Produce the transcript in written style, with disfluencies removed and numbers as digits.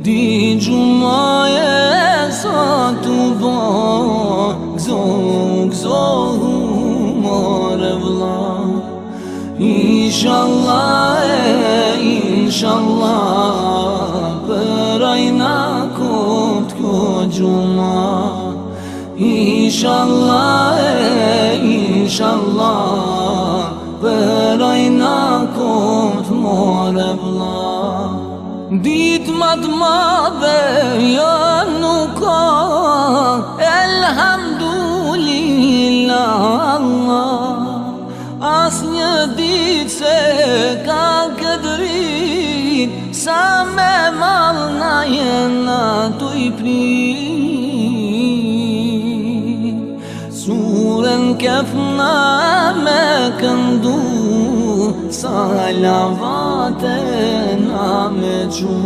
Di gjumaje sa të bo Gzo more vla Inshallah Për ajna kot kjo gjuma Inshallah Për ajna kot more vla Dit mat madhe janë nuk ka Elhamdulillah As një dit se ka këdrit Sa me mal na jena tu i prit Surën kefna me këndu Salavate na me gju